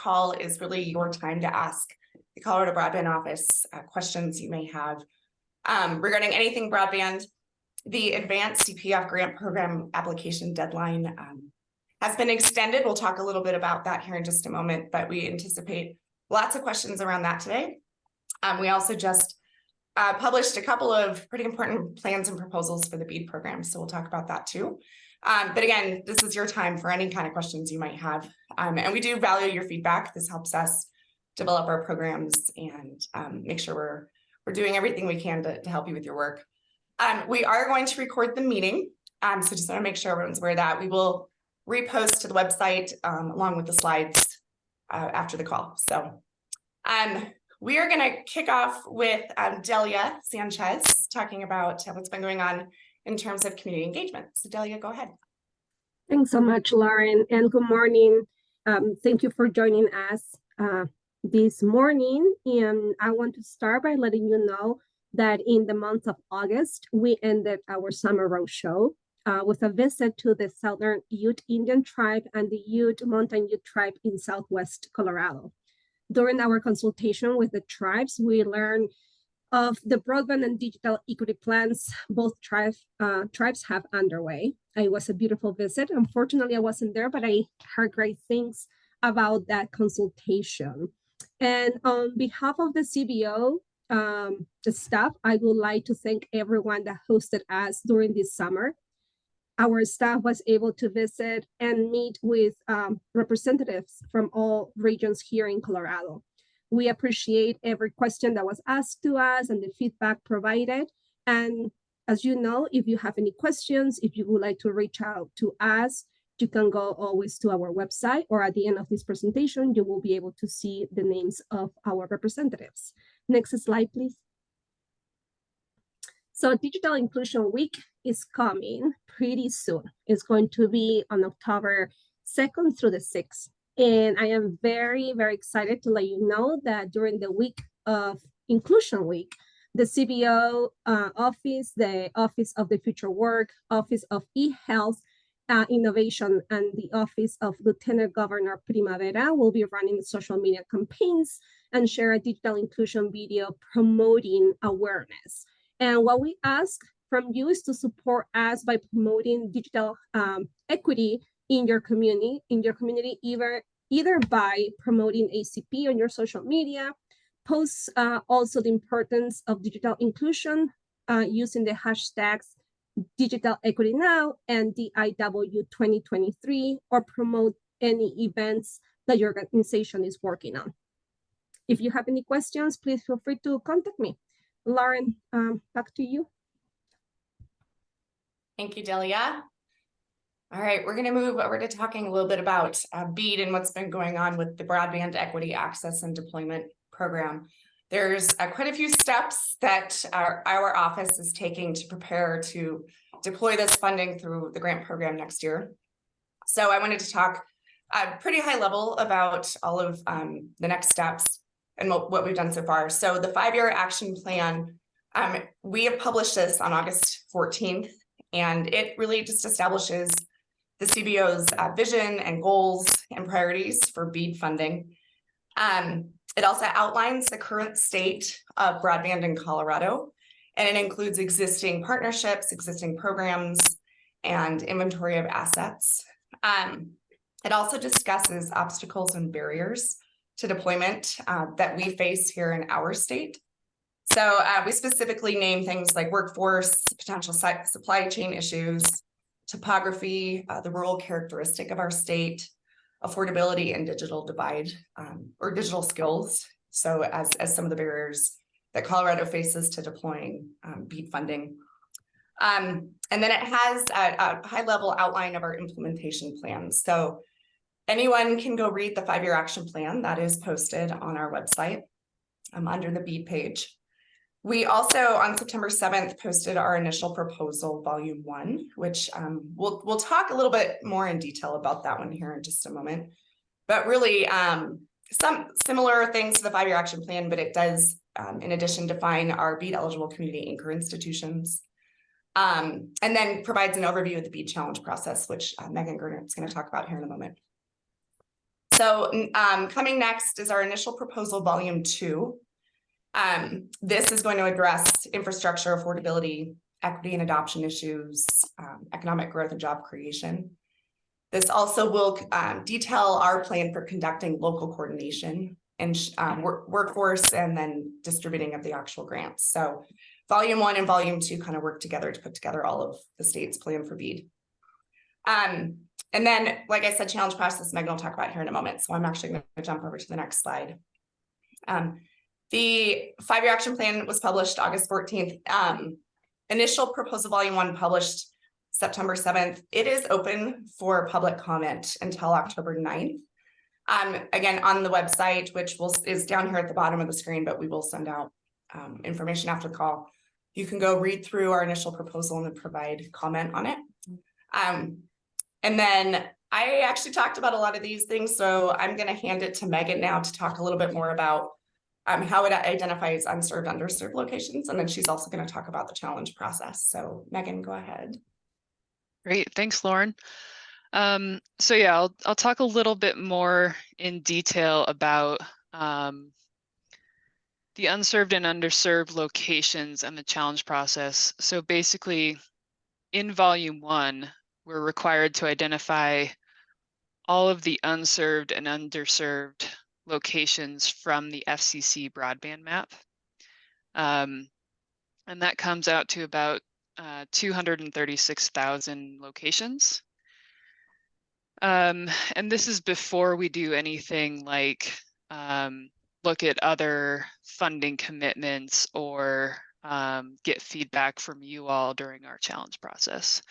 call is really your time to ask the Colorado Broadband Office questions you may have regarding anything broadband. The Advanced CPF Grant Program application deadline has been extended. We'll talk a little bit about that here in just a moment, but we anticipate lots of questions around that today. We also just published a couple of pretty important plans and proposals for the BEAD program, so we'll talk about that too. But again, this is your time for any kind of questions you might have. And we do value your feedback. This helps us develop our programs and make sure we're doing everything we can to help you with your work. We are going to record the meeting. So just want to make sure everyone's aware of that. We will repost to the website along with the slides after the call. So we are going to kick off with Delia Sanchez talking about what's been going on in terms of community engagement. So Delia, go ahead. Thanks so much, Lauren, and good morning. Thank you for joining us this morning. And I want to start by letting you know that in the month of August, we ended our summer roadshow with a visit to the Southern Ute Indian tribe and the Ute Mountain Ute tribe in Southwest Colorado. During our consultation with the tribes, we learned of the broadband and digital equity plans both tribes have underway. It was a beautiful visit. Unfortunately, I wasn't there, but I heard great things about that consultation. And on behalf of the CBO, the staff, I would like to thank everyone that hosted us during this summer. Our staff was able to visit and meet with representatives from all regions here in Colorado. We appreciate every question that was asked to us and the feedback provided. And as you know, if you have any questions, if you would like to reach out to us, you can go always to our website, or at the end of this presentation, you will be able to see the names of our representatives. Next slide, please. So Digital Inclusion Week is coming pretty soon. It's going to be on October 2nd through the 6th. And I am very, very excited to let you know that during the week of Inclusion Week, the CBO office, the Office of the Future Work, Office of eHealth, Innovation, and the Office of Lieutenant Governor Primavera will be running social media campaigns and share a digital inclusion video promoting awareness. And what we ask from you is to support us by promoting digital equity in your community, either by promoting ACP on your social media, post also the importance of digital inclusion using the hashtags Digital Equity Now and DIW 2023, or promote any events that your organization is working on. If you have any questions, please feel free to contact me. Lauren, back to you. Thank you, Delia. All right, we're going to move over to talking a little bit about BEAD and what's been going on with the Broadband Equity Access and Deployment Program. There's quite a few steps that our office is taking to prepare to deploy this funding through the grant program next year. So I wanted to talk pretty high level about all of the next steps and what we've done so far. So the 5-year action plan, we have published this on August 14th, and it really just establishes the CBO's vision and goals and priorities for BEAD funding. It also outlines the current state of broadband in Colorado, and it includes existing partnerships, existing programs, and inventory of assets. It also discusses obstacles and barriers to deployment that we face here in our state. So we specifically name things like workforce, potential supply chain issues, topography, the rural characteristic of our state, affordability, and digital divide or digital skills. So as some of the barriers that Colorado faces to deploying BEAD funding. And then it has a high-level outline of our implementation plans. So anyone can go read the 5-year action plan that is posted on our website under the BEAD page. We also, on September 7th, posted our initial proposal, Volume 1, which we'll talk a little bit more in detail about that one here in just a moment. But really, some similar things to the 5-year action plan, but it does, in addition, define our BEAD-eligible community anchor institutions, and then provides an overview of the BEAD challenge process, which Megan Gernert is going to talk about here in a moment. So coming next is our initial proposal, volume 2. This is going to address infrastructure, affordability, equity and adoption issues, economic growth and job creation. This also will detail our plan for conducting local coordination and workforce and then distributing of the actual grants. So volume 1 and volume 2 kind of work together to put together all of the state's plan for BEAD. And then, like I said, challenge process, Megan will talk about here in a moment. So I'm actually going to jump over to the next slide. The 5-year action plan was published August 14th. Initial proposal volume 1 published September 7th. It is open for public comment until October 9th. Again, on the website, which is down here at the bottom of the screen, but we will send out information after the call. You can go read through our initial proposal and then provide comment on it. And then I actually talked about a lot of these things, so I'm going to hand it to Megan now to talk a little bit more about how it identifies unserved, underserved locations, and then she's also going to talk about the challenge process. So Megan, go ahead. Great, thanks, Lauren. So yeah, I'll talk a little bit more in detail about the unserved and underserved locations and the challenge process. So basically, in volume 1, we're required to identify all of the unserved and underserved locations from the FCC broadband map. And that comes out to about 236,000 locations. And this is before we do anything like look at other funding commitments or get feedback from you all during our challenge process.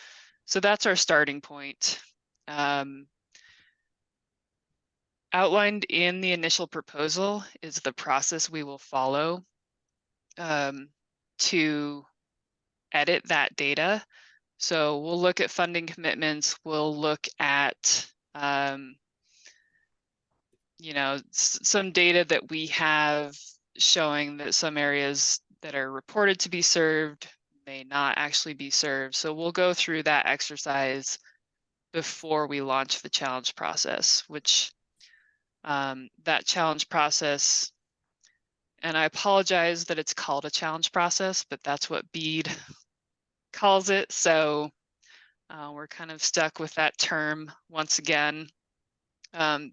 So that's our starting point. Outlined in the initial proposal is the process we will follow to edit that data. So we'll look at funding commitments, we'll look at you know, some data that we have showing that some areas that are reported to be served may not actually be served. So we'll go through that exercise before we launch the challenge process, which that challenge process, and I apologize that it's called a challenge process, but that's what BEAD calls it. So we're kind of stuck with that term once again.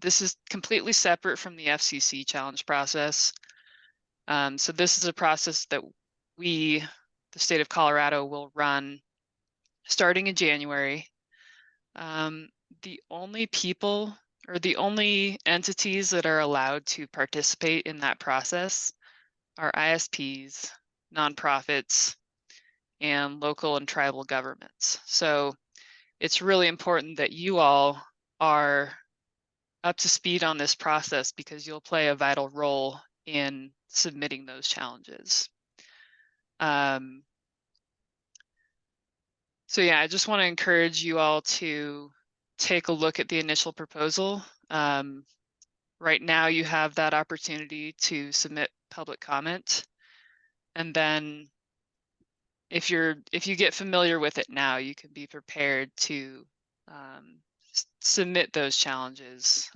This is completely separate from the FCC challenge process. So this is a process that we, the state of Colorado, will run starting in January. The only people or the only entities that are allowed to participate in that process are ISPs, nonprofits, and local and tribal governments. So it's really important that you all are up to speed on this process because you'll play a vital role in submitting those challenges. So yeah, I just want to encourage you all to take a look at the initial proposal. Right now you have that opportunity to submit public comment. And then if you get familiar with it now, you can be prepared to submit those challenges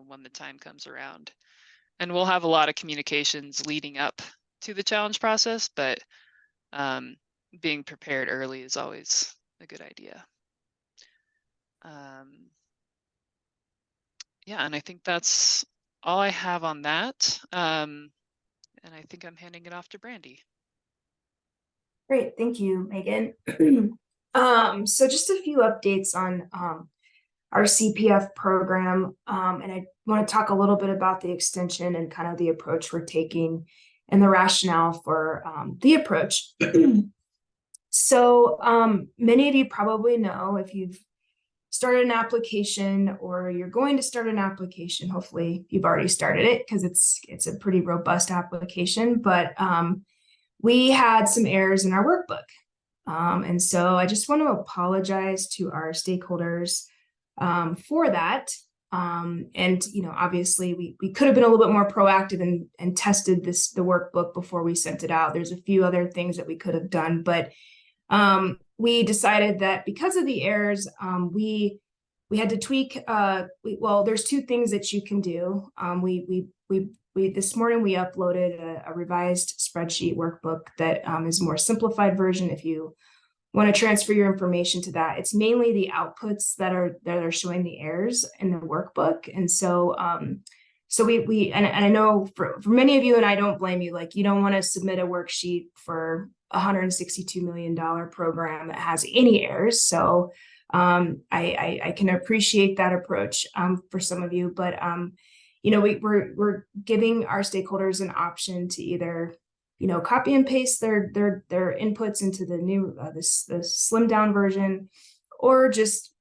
when the time comes around. And we'll have a lot of communications leading up to the challenge process, but being prepared early is always a good idea. Yeah, and I think that's all I have on that. And I think I'm handing it off to Brandy. Great, thank you, Megan. So just a few updates on our CPF program, and I want to talk a little bit about the extension and kind of the approach we're taking and the rationale for the approach. So many of you probably know, if you've started an application or you're going to start an application, hopefully you've already started it because it's a pretty robust application, but we had some errors in our workbook. And so I just want to apologize to our stakeholders for that. And, you know, obviously we could have been a little bit more proactive and tested the workbook before we sent it out. There's a few other things that we could have done, but we decided that because of the errors, we we had to tweak, well, there's two things that you can do. This morning we uploaded a revised spreadsheet workbook that is a more simplified version if you want to transfer your information to that. It's mainly the outputs that are showing the errors in the workbook. And so so and I know for many of you, and I don't blame you, like you don't want to submit a worksheet for $162 million program that has any errors. So I can appreciate that approach for some of you, but you know, we're giving our stakeholders an option to either, you know, copy and paste their inputs into the new the slimmed down version, or just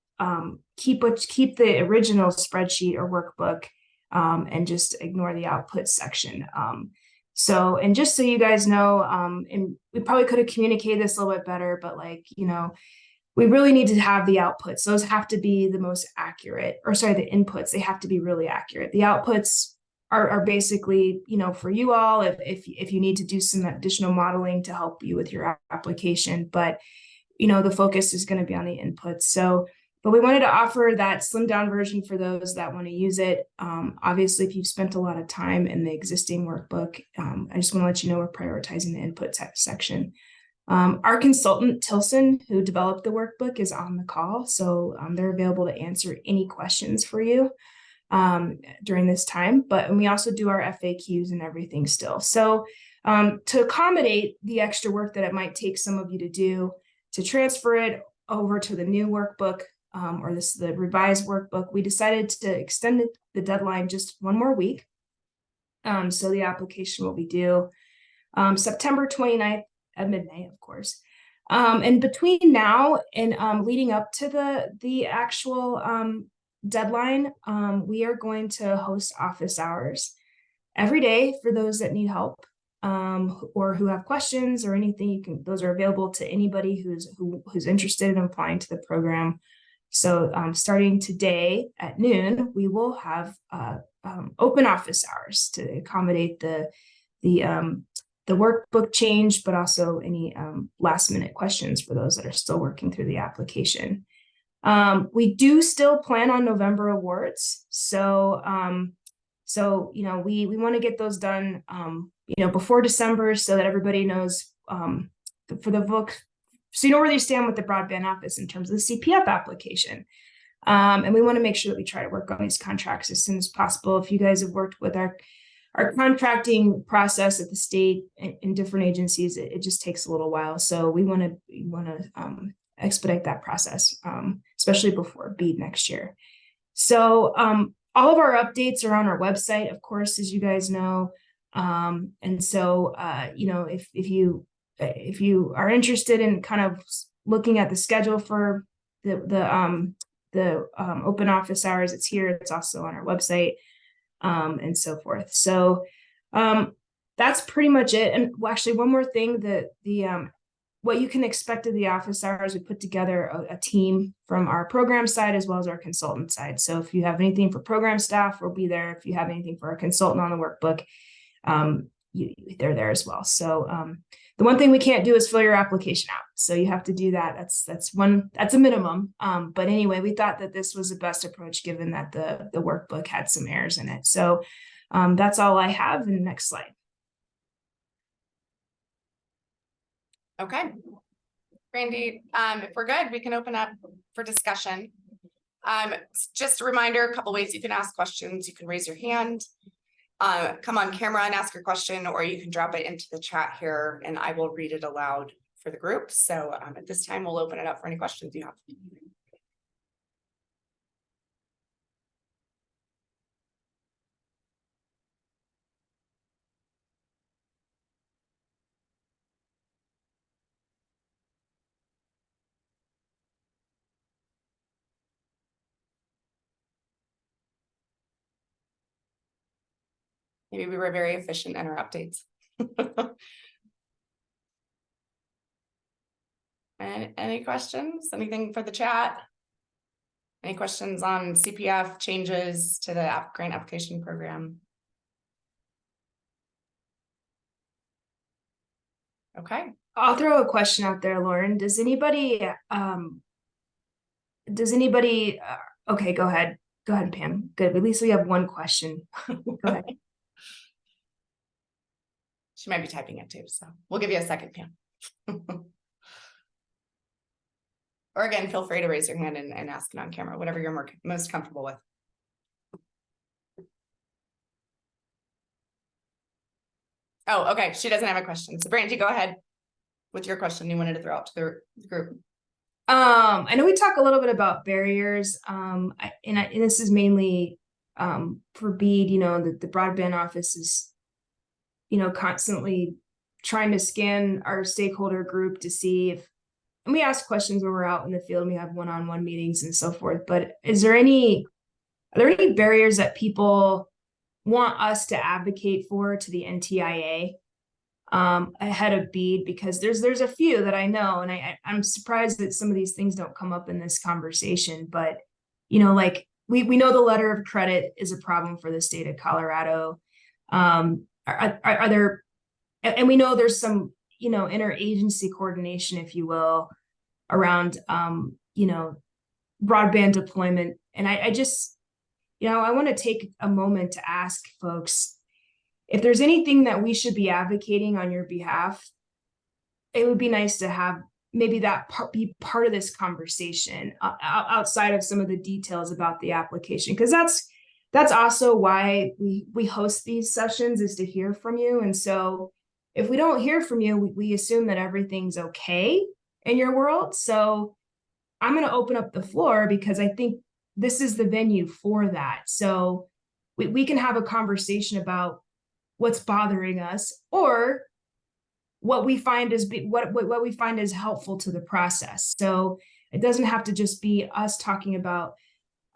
keep the original spreadsheet or workbook and just ignore the output section. So, and just so you guys know, and we probably could have communicated this a little bit better, but like, you know, we really need to have the outputs. Those have to be the most accurate, or sorry, the inputs, they have to be really accurate. The outputs are basically, you know, for you all, if you need to do some additional modeling to help you with your application, but, you know, the focus is going to be on the inputs. So, but we wanted to offer that slimmed down version for those that want to use it. Obviously, if you've spent a lot of time in the existing workbook, I just want to let you know we're prioritizing the input section. Our consultant, Tilson, who developed the workbook, is on the call. So they're available to answer any questions for you during this time. But we also do our FAQs and everything still. So to accommodate the extra work that it might take some of you to do to transfer it over to the new workbook or the revised workbook, we decided to extend the deadline just one more week. So the application will be due September 29th at midnight, of course. And between now and leading up to the actual deadline, we are going to host office hours every day for those that need help or who have questions or anything. Those are available to anybody who's interested in applying to the program. So starting today at noon, we will have open office hours to accommodate the workbook change, but also any last minute questions for those that are still working through the application. We do still plan on November awards. So, you know, we want to get those done, you know, before December so that everybody knows for the book. So you know where you stand with the broadband office in terms of the CPF application. And we want to make sure that we try to work on these contracts as soon as possible. If you guys have worked with our contracting process at the state in different agencies, it just takes a little while. So we want to expedite that process, especially before BEAD next year. So all of our updates are on our website, of course, as you guys know. And so you know, if you are interested in kind of looking at the schedule for the open office hours, it's here. It's also on our website. And so forth. So that's pretty much it. And actually, one more thing, what you can expect of the office hours, we put together a team from our program side as well as our consultant side. So if you have anything for program staff, we'll be there. If you have anything for our consultant on the workbook, they're there as well. So the one thing we can't do is fill your application out. So you have to do that. That's a minimum. But anyway, we thought that this was the best approach given that the workbook had some errors in it. So that's all I have. And next slide. Okay. Randy, if we're good, we can open up for discussion. Just a reminder, a couple ways you can ask questions. You can raise your hand, come on camera and ask your question, or you can drop it into the chat here and I will read it aloud for the group. So at this time, we'll open it up for any questions you have. Maybe we were very efficient in our updates. And any questions? Anything for the chat? Any questions on CPF changes to the grant application program? Okay. I'll throw a question out there, Lauren. Does anybody Okay, go ahead. Go ahead, Pam. Good. At least we have one question. Go ahead. She might be typing it too, so we'll give you a second, Pam. Or again, feel free to raise your hand and ask it on camera, whatever you're most comfortable with. Oh, okay. She doesn't have a question. So Brandy, go ahead with your question you wanted to throw out to the group. I know we talk a little bit about barriers, and this is mainly for BEAD. You know, the broadband office is, you know, constantly trying to scan our stakeholder group to see if, and we ask questions when we're out in the field and we have one-on-one meetings and so forth. But are there any barriers that people want us to advocate for to the NTIA ahead of BEAD? Because there's a few that I know, and I'm surprised that some of these things don't come up in this conversation. But you know, like we know the letter of credit is a problem for the state of Colorado. Are there, and we know there's some, you know, interagency coordination, if you will, around you know, broadband deployment. And I just, you know, I want to take a moment to ask folks, if there's anything that we should be advocating on your behalf, it would be nice to have maybe that be part of this conversation outside of some of the details about the application, because that's also why we host these sessions, is to hear from you. And so if we don't hear from you, we assume that everything's okay in your world. So I'm going to open up the floor because I think this is the venue for that. So we can have a conversation about what's bothering us, or what we find is what we find is helpful to the process. So it doesn't have to just be us talking about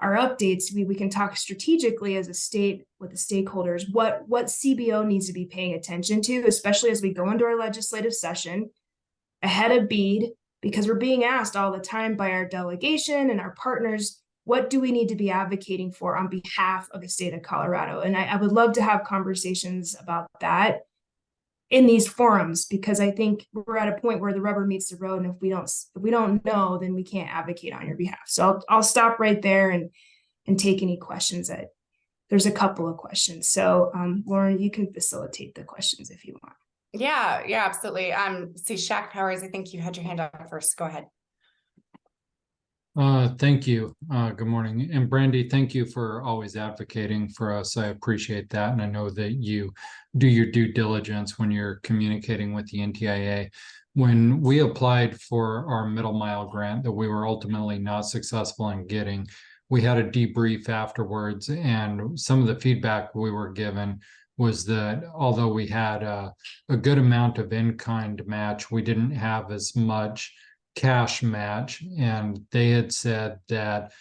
our updates. We can talk strategically as a state with the stakeholders, what CBO needs to be paying attention to, especially as we go into our legislative session ahead of BEAD, because we're being asked all the time by our delegation and our partners, what do we need to be advocating for on behalf of the state of Colorado? And I would love to have conversations about that in these forums, because I think we're at a point where the rubber meets the road. And if we don't know, then we can't advocate on your behalf. So I'll stop right there and take any questions. There's a couple of questions. So Lauren, you can facilitate the questions if you want. Yeah, absolutely. See, Shaq Powers, I think you had your hand up first. Go ahead. Thank you. Good morning. And Brandy, thank you for always advocating for us. I appreciate that. And I know that you do your due diligence when you're communicating with the NTIA. When we applied for our middle mile grant that we were ultimately not successful in getting, we had a debrief afterwards, and some of the feedback we were given was that although we had a good amount of in-kind match, we didn't have as much cash match. And they had said that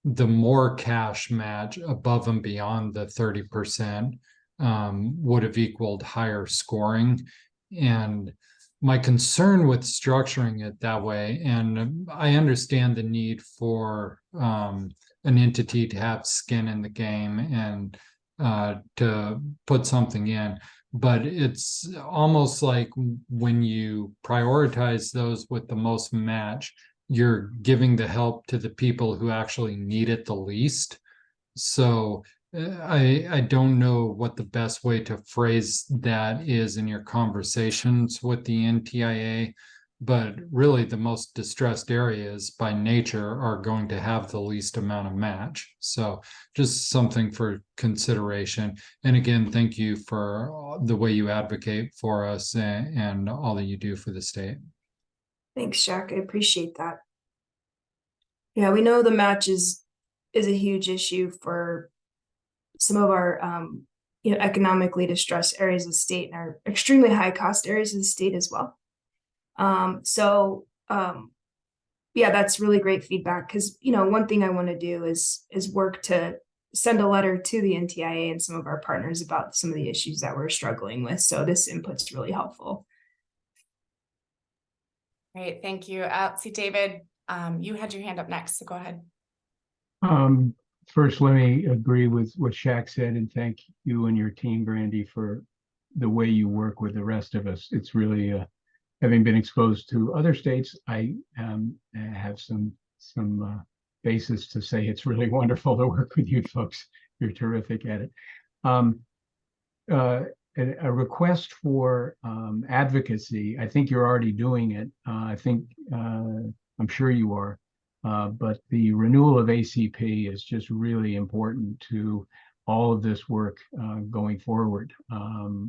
the more cash match above and beyond the 30% would have equaled higher scoring. And my concern with structuring it that way, and I understand the need for an entity to have skin in the game and to put something in, but it's almost like when you prioritize those with the most match, you're giving the help to the people who actually need it the least. So I don't know what the best way to phrase that is in your conversations with the NTIA, but really the most distressed areas by nature are going to have the least amount of match. So just something for consideration. And again, thank you for the way you advocate for us and all that you do for the state. Thanks, Shaq. I appreciate that. Yeah, we know the match is a huge issue for some of our you know, economically distressed areas of the state and our extremely high cost areas of the state as well. Yeah, that's really great feedback, because you know, one thing I want to do is work to send a letter to the NTIA and some of our partners about some of the issues that we're struggling with. So this input's really helpful. Great, thank you. See, David, you had your hand up next, so go ahead. First, let me agree with what Shaq said and thank you and your team, Brandy, for the way you work with the rest of us. It's really, having been exposed to other states, I have some basis to say it's really wonderful to work with you folks. You're terrific at it. A request for advocacy. I think you're already doing it. I'm sure you are. But the renewal of ACP is just really important to all of this work going forward.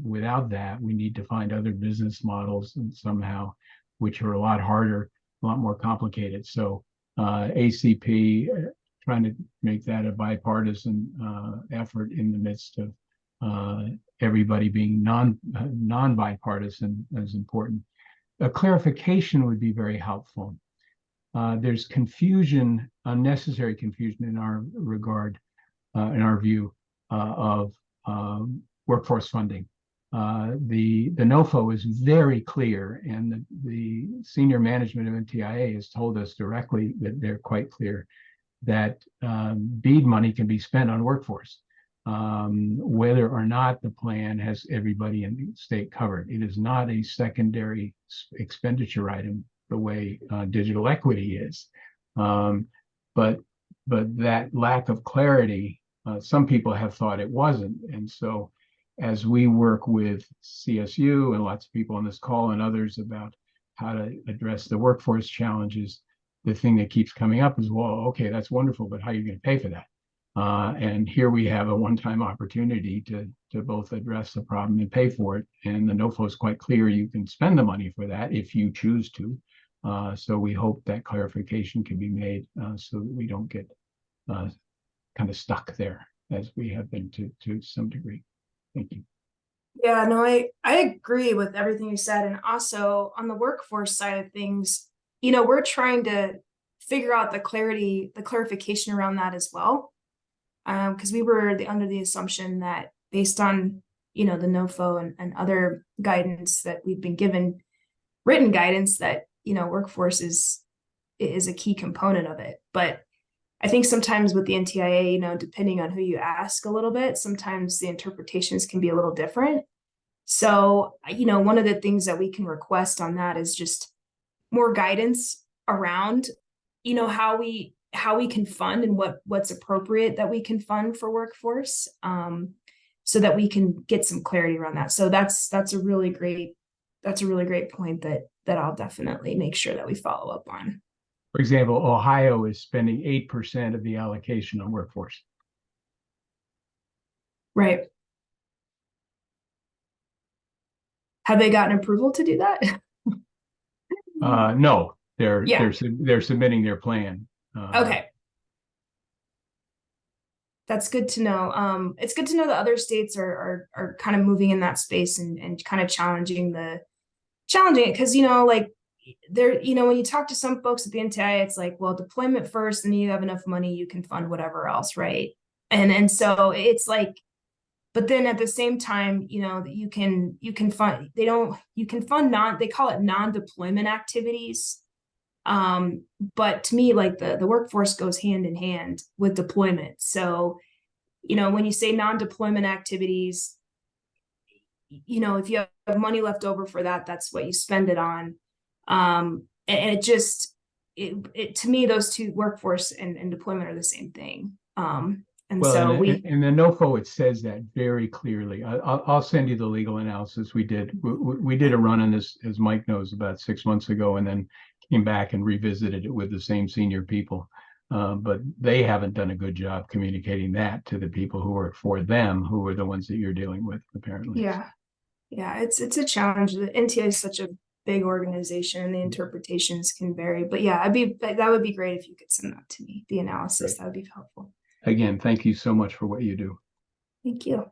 Without that, we need to find other business models and somehow, which are a lot harder, a lot more complicated. So ACP, trying to make that a bipartisan effort in the midst of everybody being non-bipartisan is important. A clarification would be very helpful. There's confusion, unnecessary confusion in our regard, in our view, of workforce funding. The NOFO is very clear, and the senior management of NTIA has told us directly that they're quite clear that BEAD money can be spent on workforce, whether or not the plan has everybody in the state covered. It is not a secondary expenditure item the way digital equity is. But that lack of clarity, some people have thought it wasn't. And so as we work with CSU and lots of people on this call and others about how to address the workforce challenges, the thing that keeps coming up is, well, okay, that's wonderful, but how are you going to pay for that? And here we have a one-time opportunity to both address the problem and pay for it. And the NOFO is quite clear, you can spend the money for that if you choose to. So we hope that clarification can be made so that we don't get kind of stuck there as we have been to some degree. Thank you. Yeah, no, I agree with everything you said. And also on the workforce side of things, we're trying to figure out the clarification around that as well. Because we were under the assumption that based on, the NOFO and other guidance that we've been given, written guidance that, workforce is a key component of it. But I think sometimes with the NTIA, depending on who you ask a little bit, sometimes the interpretations can be a little different. So, one of the things that we can request on that is just more guidance around, how we can fund and what's appropriate that we can fund for workforce, so that we can get some clarity around that. So that's a really great point that I'll definitely make sure that we follow up on. For example, Ohio is spending 8% of the allocation on workforce. Right. Have they gotten approval to do that? No, they're Yeah. they're submitting their plan. Okay. That's good to know. It's good to know that other states are kind of moving in that space and kind of challenging it because like there, when you talk to some folks at the NTI, it's like, well, deployment first, and you have enough money, you can fund whatever else, right? And so it's like, but then at the same time, you can fund, you can fund they call it non-deployment activities. But to me, like the workforce goes hand in hand with deployment. So, when you say non-deployment activities, if you have money left over for that, that's what you spend it on. And it just, to me, those two, workforce and deployment, are the same thing. And well, so in the NOFO, it says that very clearly. I'll send you the legal analysis we did. We did a run on this, as Mike knows, about 6 months ago, and then came back and revisited it with the same senior people. But they haven't done a good job communicating that to the people who work for them, who are the ones that you're dealing with, apparently. yeah, it's a challenge. The NTA is such a big organization, and the interpretations can vary. But yeah, that would be great if you could send that to me, the analysis. Great. That would be helpful. Again, thank you so much for what you do. Thank you.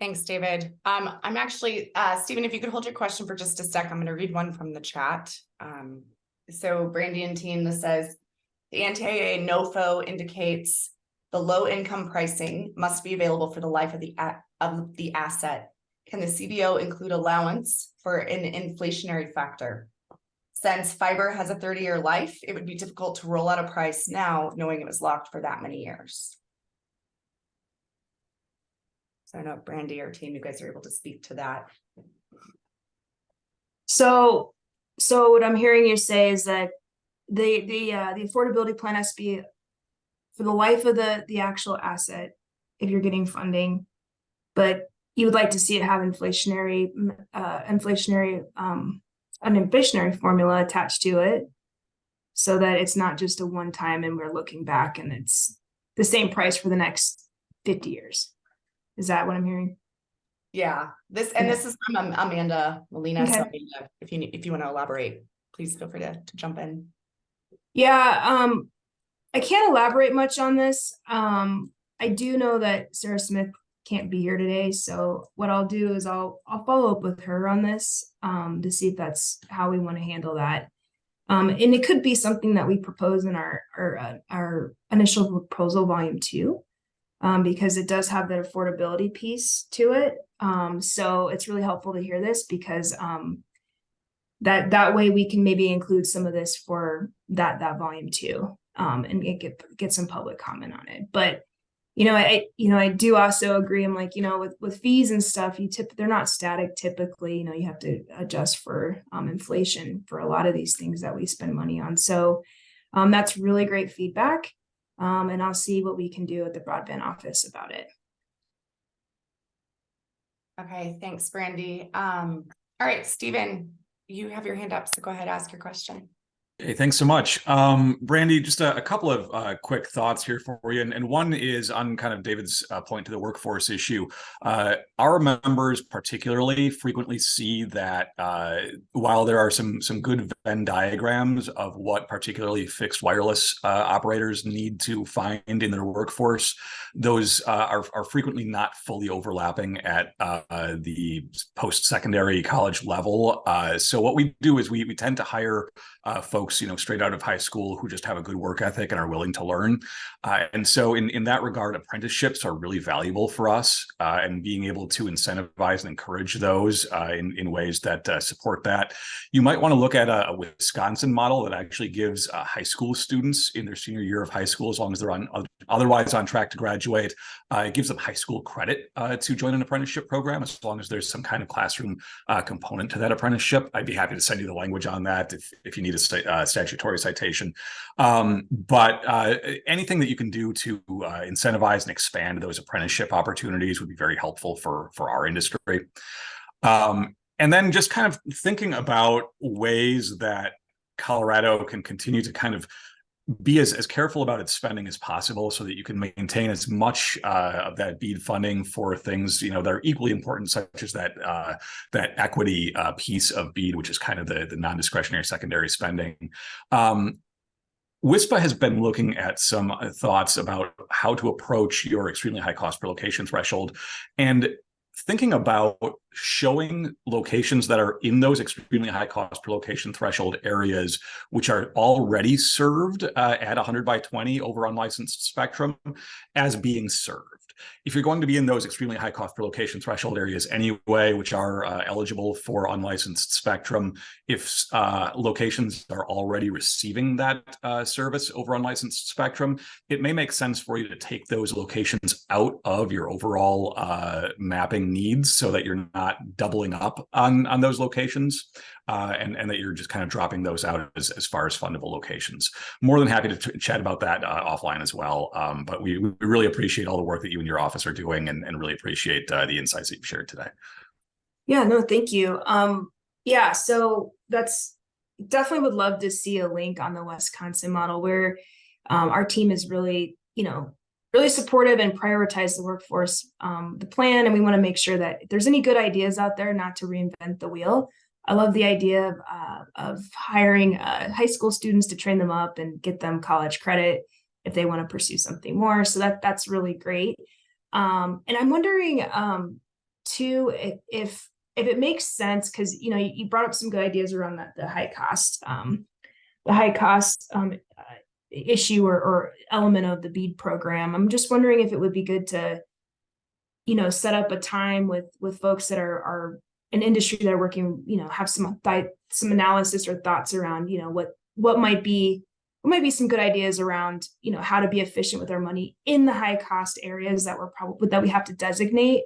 Thanks, David. I'm actually, Stephen, if you could hold your question for just a sec, I'm going to read one from the chat. So Brandy and team, this says, the NTIA NOFO indicates the low income pricing must be available for the life of the asset. Can the CBO include allowance for an inflationary factor? Since fiber has a 30-year life, it would be difficult to roll out a price now, knowing it was locked for that many years. So I don't know if Brandy or team, you guys are able to speak to that. So what I'm hearing you say is that the affordability plan has to be for the life of the actual asset if you're getting funding, but you would like to see it have an inflationary formula attached to it, so that it's not just a one time and we're looking back and it's the same price for the next 50 years. Is that what I'm hearing? Yeah, this is from Amanda Molina. So Okay. Amanda, if you want to elaborate, please feel free to jump in. Yeah, I can't elaborate much on this. I do know that Sarah Smith can't be here today, so what I'll do is I'll follow up with her on this to see if that's how we want to handle that. And it could be something that we propose in our initial proposal volume 2, because it does have that affordability piece to it. So it's really helpful to hear this, because that way we can maybe include some of this for that volume 2, and get some public comment on it. But I do also agree. I'm like, with fees and stuff, they're not static typically. You have to adjust for inflation for a lot of these things that we spend money on. So that's really great feedback. And I'll see what we can do at the broadband office about it. Okay, thanks, Brandy. All right, Stephen, you have your hand up, so go ahead, ask your question. Hey, thanks so much. Brandy, just a couple of quick thoughts here for you. And one is on kind of David's point to the workforce issue. Our members particularly frequently see that while there are some good Venn diagrams of what particularly fixed wireless operators need to find in their workforce, those are frequently not fully overlapping at the post-secondary college level. So what we do is we tend to hire folks, straight out of high school who just have a good work ethic and are willing to learn. And so in that regard, apprenticeships are really valuable for us, and being able to incentivize and encourage those in ways that support that. You might want to look at a Wisconsin model that actually gives high school students in their senior year of high school, as long as they're otherwise on track to graduate, it gives them high school credit to join an apprenticeship program, as long as there's some kind of classroom component to that apprenticeship. I'd be happy to send you the language on that if you need a statutory citation. But anything that you can do to incentivize and expand those apprenticeship opportunities would be very helpful for our industry. And then just kind of thinking about ways that Colorado can continue to kind of be as careful about its spending as possible, so that you can maintain as much of that BEAD funding for things that are equally important, such as that equity piece of BEAD, which is kind of the non-discretionary secondary spending. WISPA has been looking at some thoughts about how to approach your extremely high cost per location threshold, and thinking about showing locations that are in those extremely high cost per location threshold areas, which are already served at 100 by 20 over unlicensed spectrum, as being served. If you're going to be in those extremely high cost per location threshold areas anyway, which are eligible for unlicensed spectrum, if locations are already receiving that service over unlicensed spectrum, it may make sense for you to take those locations out of your overall mapping needs, so that you're not doubling up on those locations, and that you're just kind of dropping those out as far as fundable locations. More than happy to chat about that offline as well. But we really appreciate all the work that you and your office are doing, and really appreciate the insights that you've shared today. Yeah, no, thank you. Yeah, so that's definitely would love to see a link on the Wisconsin model, where our team is really, really supportive and prioritize the workforce, the plan. And we want to make sure that if there's any good ideas out there, not to reinvent the wheel. I love the idea of hiring high school students to train them up and get them college credit if they want to pursue something more. So that's really great. And I'm wondering too, if it makes sense, because you brought up some good ideas around the high cost issue or element of the BEAD program. I'm just wondering if it would be good to set up a time with folks that are in industry that are working, have some analysis or thoughts around what might be some good ideas around how to be efficient with our money in the high cost areas that we have to designate.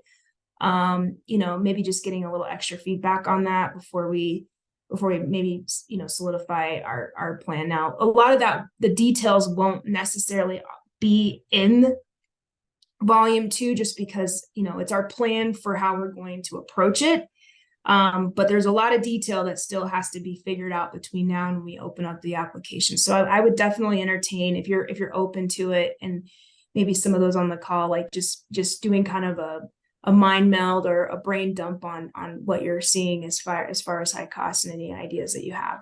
Maybe just getting a little extra feedback on that before we before we maybe, solidify our plan. Now, a lot of that, the details won't necessarily be in volume 2, just because, it's our plan for how we're going to approach it. But there's a lot of detail that still has to be figured out between now and when we open up the application. So I would definitely entertain, if you're open to it, and maybe some of those on the call, like just doing kind of a mind meld or a brain dump on what you're seeing as far as high costs and any ideas that you have.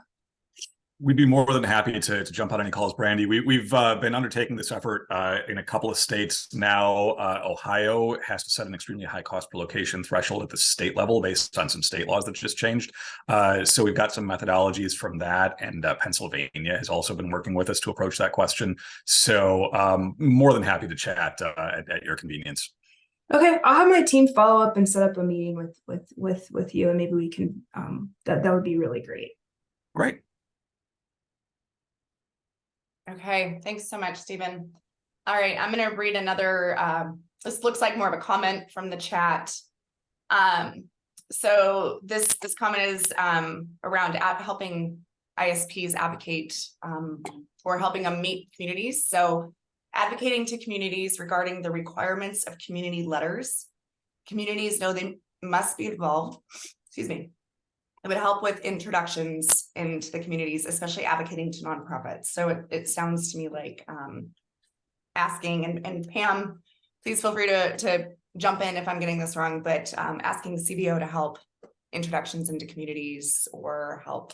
We'd be more than happy to jump on any calls, Brandy. We've been undertaking this effort in a couple of states now. Ohio has to set an extremely high cost per location threshold at the state level based on some state laws that just changed. So we've got some methodologies from that, and Pennsylvania has also been working with us to approach that question. So more than happy to chat at your convenience. Okay, I'll have my team follow up and set up a meeting with you, and maybe we can. That would be really great. Great. Okay, thanks so much, Stephen. All right, I'm going to read another, this looks like more of a comment from the chat. So this comment is around helping ISPs advocate or helping them meet communities. So advocating to communities regarding the requirements of community letters. Communities know they must be involved. Excuse me. It would help with introductions into the communities, especially advocating to nonprofits. So it sounds to me like asking, and Pam, please feel free to jump in if I'm getting this wrong, but asking the CBO to help introductions into communities or help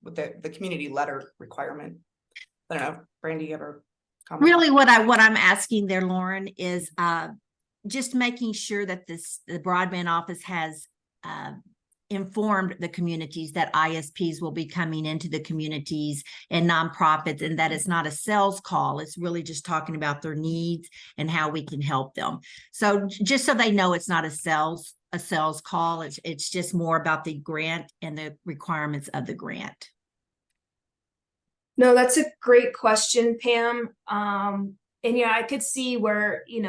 with the community letter requirement. I don't know, Brandy, you ever comment? Really what I'm asking there, Lauren, is just making sure that the broadband office has informed the communities that ISPs will be coming into the communities and nonprofits, and that it's not a sales call. It's really just talking about their needs and how we can help them. So just so they know, it's not a sales call. It's just more about the grant and the requirements of the grant. No, that's a great question, Pam. And yeah, I could see where, you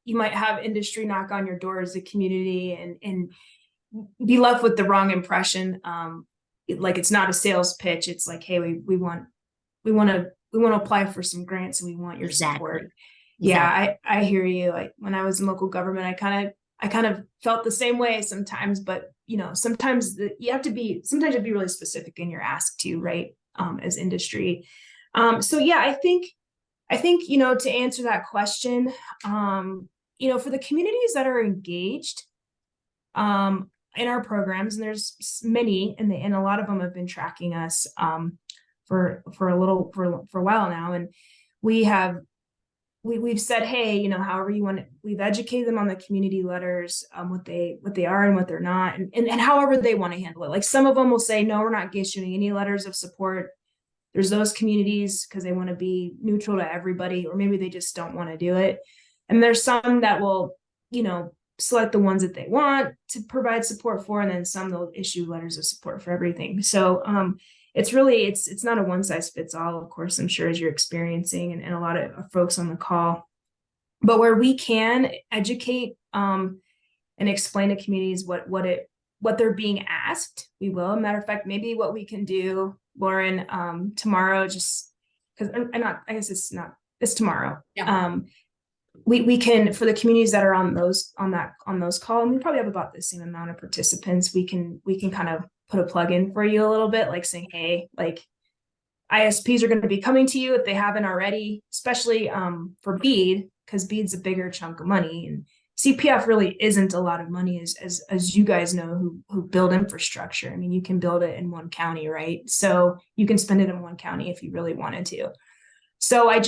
might have industry knock on your door as a community and be left with the wrong impression. Like it's not a sales pitch. It's like, hey, we want to apply for some grants and we want your support. Yeah, I hear you. Like when I was in local government, I kind of felt the same way sometimes, but sometimes you have to be really specific in your ask too, right? As industry. So yeah, I think, to answer that question, for the communities that are engaged, in our programs, and there's many, and a lot of them have been tracking us for a while now, and we've said, hey, however you want it, we've educated them on the community letters, what they are and what they're not, and however they want to handle it. Like some of them will say, no, we're not issuing any letters of support. There's those communities because they want to be neutral to everybody, or maybe they just don't want to do it. And there's some that will, select the ones that they want to provide support for, and then some they'll issue letters of support for everything. So it's really, it's not a one size fits all, of course, I'm sure, as you're experiencing, and a lot of folks on the call. But where we can educate and explain to communities what they're being asked, we will. Matter of fact, maybe what we can do, Lauren, tomorrow, just because it's tomorrow. Yeah. We can, for the communities that are on those call, and we probably have about the same amount of participants, we can kind of put a plug in for you a little bit, like saying, hey, like ISPs are going to be coming to you if they haven't already, especially for BEAD, because BEAD's a bigger chunk of money, and CPF really isn't a lot of money, as you guys know who build infrastructure. I mean, you can build it in one county, right? So you can spend it in one county if you really wanted to. So I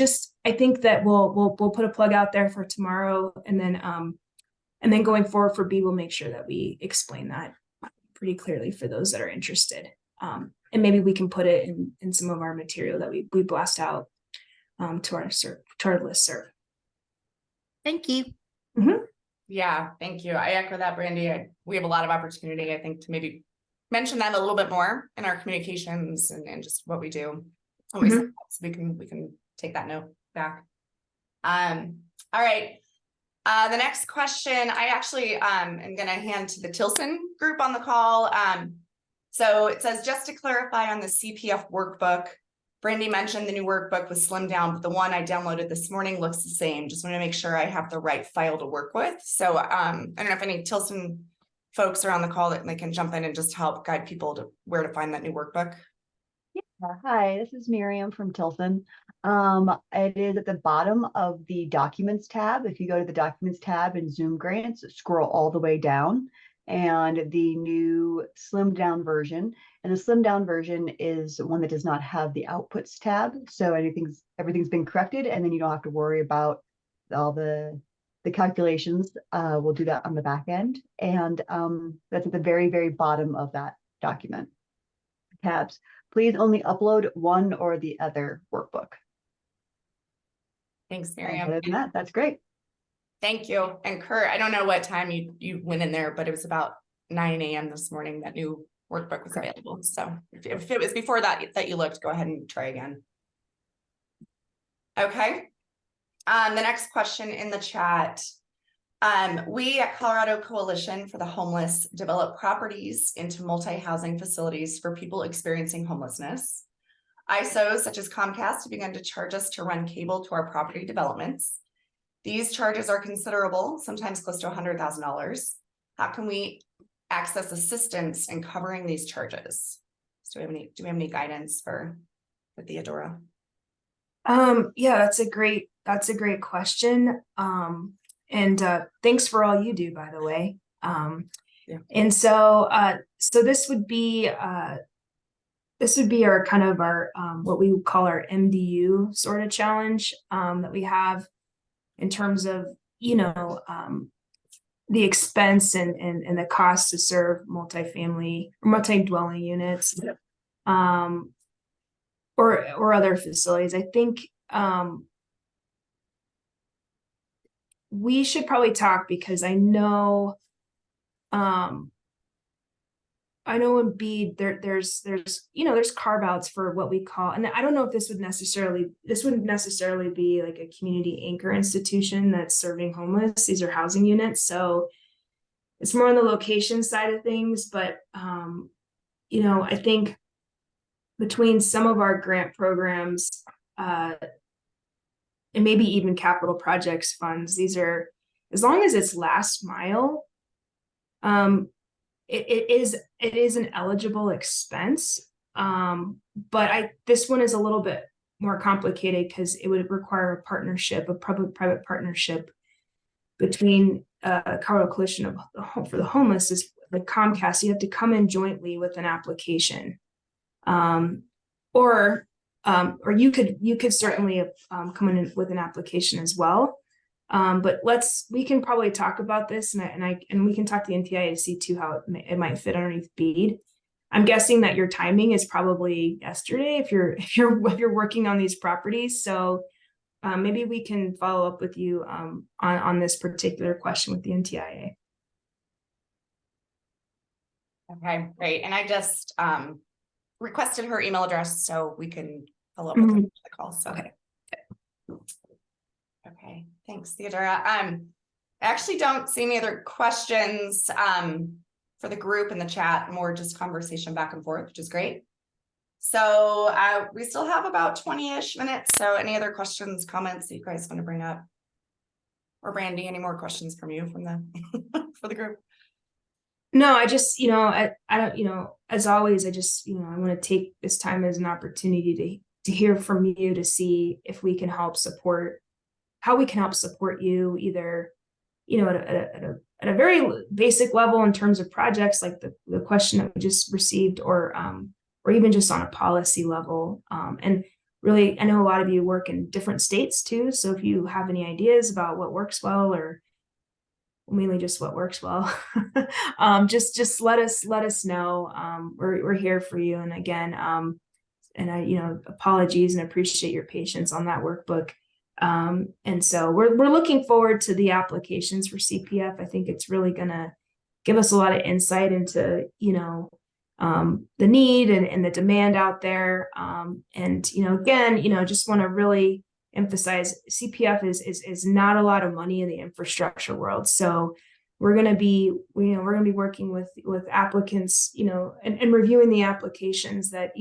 think that we'll put a plug out there for tomorrow, and then going forward for B, we'll make sure that we explain that pretty clearly for those that are interested. And maybe we can put it in some of our material that we blast out to our listserv. Thank you. Mm-hmm. Yeah, thank you. I echo that, Brandy. We have a lot of opportunity, I think, to maybe mention that a little bit more in our communications and just what we do. So we can take that note back. All right. The next question, I actually am going to hand to the Tilson group on the call. So it says, just to clarify on the CPF workbook, Brandy mentioned the new workbook was slimmed down, but the one I downloaded this morning looks the same. Just want to make sure I have the right file to work with. So I don't know if any Tilson folks are on the call that they can jump in and just help guide people to where to find that new workbook. Hi, this is Miriam from Tilson. It is at the bottom of the Documents tab. If you go to the Documents tab in Zoom Grants, scroll all the way down, and the new slimmed down version. And the slimmed down version is one that does not have the Outputs tab. So everything's been corrected, and then you don't have to worry about all the calculations. We'll do that on the back end. And that's at the very, very bottom of that document tabs. Please only upload one or the other workbook. Thanks, And Miriam. other than that, that's great. Thank you. And Kurt, I don't know what time you went in there, but it was about 9 a.m. this morning that new workbook was available. So if it was before that you looked, go ahead and try again. Okay. The next question in the chat. We at Colorado Coalition for the Homeless develop properties into multi-housing facilities for people experiencing homelessness. ISOs such as Comcast have begun to charge us to run cable to our property developments. These charges are considerable, sometimes close to $100,000. How can we access assistance in covering these charges? So do we have any guidance for Theodora? Yeah, that's a great question. And thanks for all you do, by the way. Yeah. And so this would be our kind of our what we would call our MDU sort of challenge that we have in terms of, you know, the expense and the cost to serve multifamily or multi-dwelling units, or other facilities. I think we should probably talk, because I know in BEAD there's carve outs for what we call, and I don't know if this wouldn't necessarily be like a community anchor institution that's serving homeless. These are housing units, so it's more on the location side of things. But you know, I think between some of our grant programs and maybe even capital projects funds, these are, as long as it's last mile, it is an eligible expense. But this one is a little bit more complicated because it would require a partnership, a public-private partnership between Colorado Coalition for the Homeless is with Comcast. You have to come in jointly with an application, or you could certainly come in with an application as well. But we can probably talk about this, and we can talk to the NTIA to see too how it might fit underneath BEAD. I'm guessing that your timing is probably yesterday if you're working on these properties. So maybe we can follow up with you on this particular question with the NTIA. Okay, great. And I just requested her email address so we can follow up with her after the call. So okay, thanks, Theodora. I actually don't see any other questions for the group in the chat, more just conversation back and forth, which is great. So we still have about 20-ish minutes. So any other questions, comments that you guys want to bring up? Or Brandy, any more questions from you from the for the group? No, I just, I don't, as always, I just, I want to take this time as an opportunity to hear from you, to see if we can help support, how we can help support you, either, at a very basic level in terms of projects like the question that we just received, or even just on a policy level. And really, I know a lot of you work in different states too. So if you have any ideas about what works well, or mainly just what works well, just let us know. We're here for you. And again, and I, apologies and appreciate your patience on that workbook. And so we're looking forward to the applications for CPF. I think it's really gonna give us a lot of insight into, the need and the demand out there. And, again, just want to really emphasize CPF is not a lot of money in the infrastructure world. So we're going to be working with applicants, and reviewing the applications that,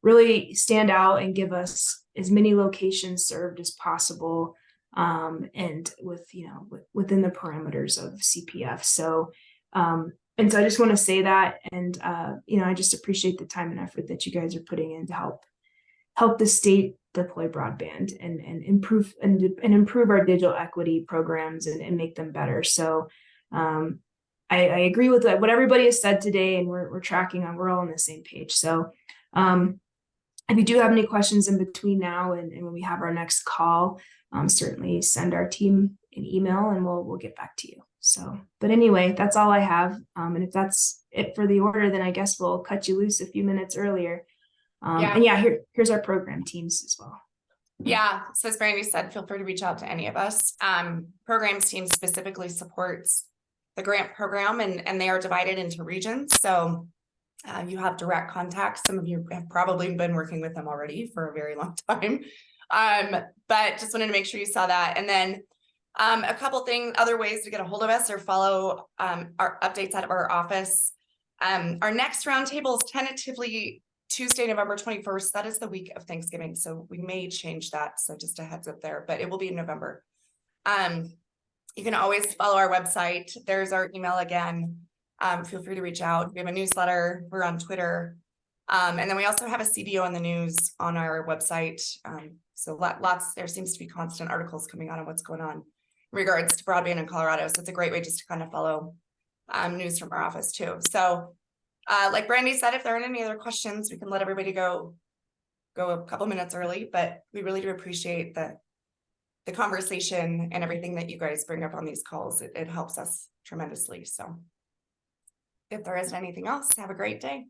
really stand out and give us as many locations served as possible, and within the parameters of CPF. So, and so I just want to say that, and I just appreciate the time and effort that you guys are putting in to help the state deploy broadband and improve our digital equity programs and make them better. So, I agree with what everybody has said today, and we're tracking on. We're all on the same page. So, if you do have any questions in between now and when we have our next call, certainly send our team an email and we'll get back to you. So, but anyway, that's all I have. And if that's it for the order, then I guess we'll cut you loose a few minutes earlier. And yeah, here's our program teams as well. Yeah, so as Brandy said, feel free to reach out to any of us. Programs team specifically supports the grant program, and they are divided into regions. So you have direct contact. Some of you have probably been working with them already for a very long time. But just wanted to make sure you saw that. And then a couple other ways to get a hold of us or follow our updates out of our office. Our next roundtable is tentatively Tuesday, November 21st. That is the week of Thanksgiving. So we may change that. So just a heads up there, but it will be in November. You can always follow our website. There's our email again. Feel free to reach out. We have a newsletter. We're on Twitter. And then we also have a CBO on the news on our website. So there seems to be constant articles coming out on what's going on in regards to broadband in Colorado. So it's a great way just to kind of follow news from our office too. So like Brandy said, if there aren't any other questions, we can let everybody go a couple minutes early, but we really do appreciate the conversation and everything that you guys bring up on these calls. It helps us tremendously. So if there isn't anything else, have a great day.